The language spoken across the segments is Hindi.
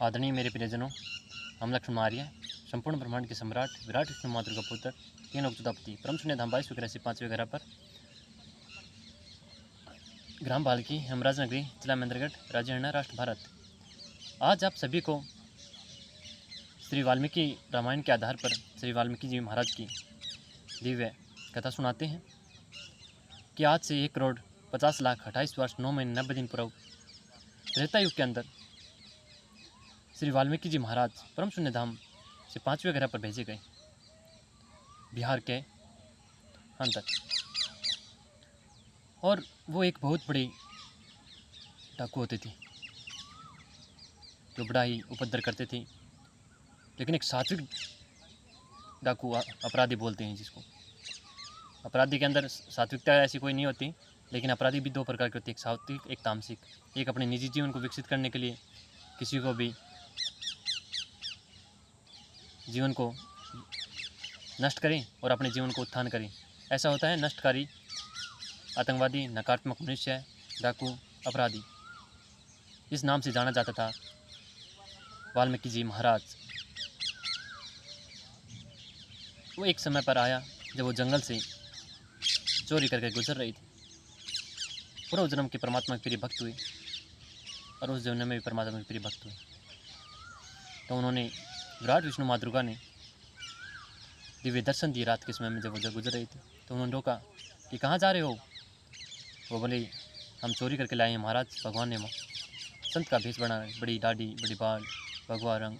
आदरणीय मेरे प्रियजनों, हम लक्ष्मण मार्य, संपूर्ण ब्रह्मांड के सम्राट विराट विष्णु मातृ का पुत्र, तीन उपचुदापति, परम शून्य धाम 22 5वें घर पर, ग्राम बाल्की, हेमराज नगरी, जिला महेंद्रगढ़, राज्य हरियाणा, राष्ट्र भारत। आज आप सभी को श्री वाल्मीकि रामायण के आधार पर श्री वाल्मीकि जी महाराज की दिव्य कथा सुनाते हैं कि आज से 1,50,28 वर्ष 9 महीने 90 दिन पूर्व त्रेता युग के अंदर श्री वाल्मीकि जी महाराज परम शून्य धाम से 5वें ग्रह पर भेजे गए, बिहार के अंदर। और वो एक बहुत बड़ी डाकू होती थी जो बड़ा ही उपद्रव करते थे, लेकिन एक सात्विक डाकू, अपराधी बोलते हैं जिसको। अपराधी के अंदर सात्विकता ऐसी कोई नहीं होती, लेकिन अपराधी भी दो प्रकार के होते हैं, एक सात्विक, एक तामसिक। एक अपने निजी जीवन को विकसित करने के लिए किसी को भी जीवन को नष्ट करें और अपने जीवन को उत्थान करें, ऐसा होता है नष्टकारी, आतंकवादी, नकारात्मक मनुष्य, डाकू, अपराधी। इस नाम से जाना जाता था वाल्मीकि जी महाराज। वो एक समय पर आया जब वो जंगल से चोरी करके गुजर रही थी। पूर्व जन्म के परमात्मा के प्रिय भक्त हुए और उस जन्म में भी परमात्मा के प्रिय भक्त हुए। तो उन्होंने विराट विष्णु माँ दुर्गा ने दिव्य दर्शन दिए रात के समय में जब वो गुजर रही थी। तो उन्होंने रोका कि कहाँ जा रहे हो? वो बोले हम चोरी करके लाए हैं महाराज, भगवान ने संत का भेष बना, बड़ी दाढ़ी, बड़ी बाल, भगवा रंग।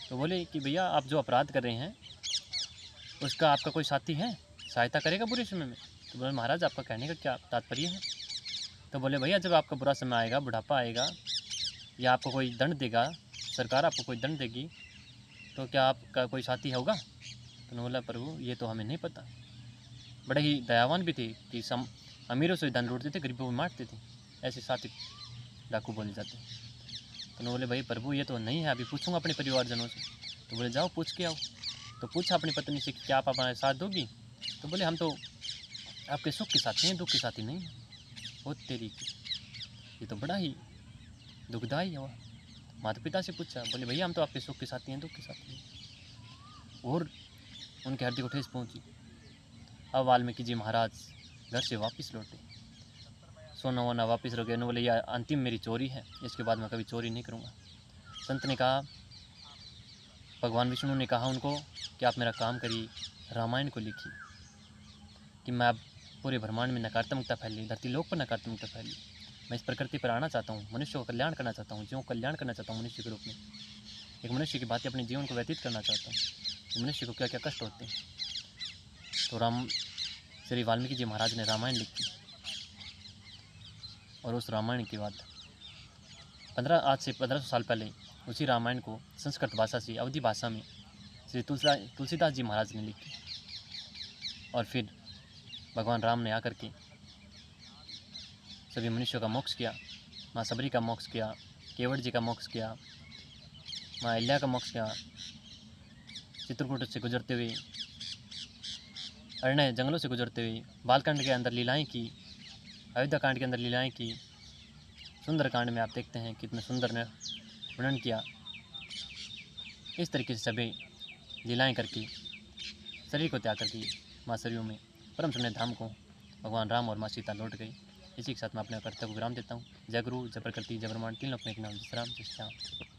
तो बोले कि भैया आप जो अपराध कर रहे हैं उसका आपका कोई साथी है, सहायता करेगा बुरे समय में? तो बोले महाराज आपका कहने का क्या तात्पर्य है? तो बोले भैया जब आपका बुरा समय आएगा, बुढ़ापा आएगा, या आपको कोई दंड देगा, सरकार आपको कोई दंड देगी, तो क्या आपका कोई साथी होगा? तो उन्होंने बोला प्रभु ये तो हमें नहीं पता। बड़े ही दयावान भी थे कि अमीरों से धन लूटते थे, गरीबों को मारते थे, ऐसे सात्विक डाकू बोले जाते हैं। तो उन्होंने बोले भाई प्रभु ये तो नहीं है, अभी पूछूंगा अपने परिवारजनों से। तो बोले जाओ पूछ के आओ। तो पूछा अपनी पत्नी से कि क्या आप हमारे साथ दोगी? तो बोले हम तो आपके सुख के साथी हैं, दुख के साथी नहीं हैं। वो तेरी की, ये तो बड़ा ही दुखदाई हुआ। माता पिता से पूछा, बोले भैया हम तो आपके सुख के साथी हैं, दुख के साथी हैं। और उनके हृदय को ठेस पहुंची। अब वाल्मीकि जी महाराज घर से वापस लौटे, सोना वोना वापस रख गए। बोले यह अंतिम मेरी चोरी है, इसके बाद मैं कभी चोरी नहीं करूँगा। संत ने कहा, भगवान विष्णु ने कहा उनको कि आप मेरा काम करिए, रामायण को लिखिए कि मैं अब पूरे ब्रह्मांड में नकारात्मकता फैली, धरती लोक पर नकारात्मकता फैली, मैं इस प्रकृति पर आना चाहता हूँ, मनुष्य को कल्याण करना चाहता हूँ, जीवों को कल्याण करना चाहता हूँ, मनुष्य के रूप में एक मनुष्य की भांति अपने जीवन को व्यतीत करना चाहता हूँ, मनुष्य को क्या क्या कष्ट होते हैं। तो श्री वाल्मीकि जी महाराज ने रामायण लिखी। और उस रामायण के बाद आज से 1500 साल पहले उसी रामायण को संस्कृत भाषा से अवधी भाषा में श्री तुलसीदास जी महाराज ने लिखी। और फिर भगवान राम ने आकर के सभी मनुष्यों का मोक्ष किया, माँ सबरी का मोक्ष किया, केवट जी का मोक्ष किया, माँ अहिल्या का मोक्ष किया, चित्रकूट से गुजरते हुए, अरण्य जंगलों से गुजरते हुए बालकांड के अंदर लीलाएं की, अयोध्या कांड के अंदर लीलाएं की, सुंदर कांड में आप देखते हैं कितने सुंदर ने वर्णन किया। इस तरीके से सभी लीलाएं करके शरीर को त्याग करके माँ सरयू में परम शून्य धाम को भगवान राम और माँ सीता लौट गई। इसी के साथ मैं अपने कर्तव्य को विराम देता हूँ। जय गुरु, जय प्रकृति, जय ब्रह्मांड, तीन लोक में एक नाम, जय श्री राम, जय श्री राम।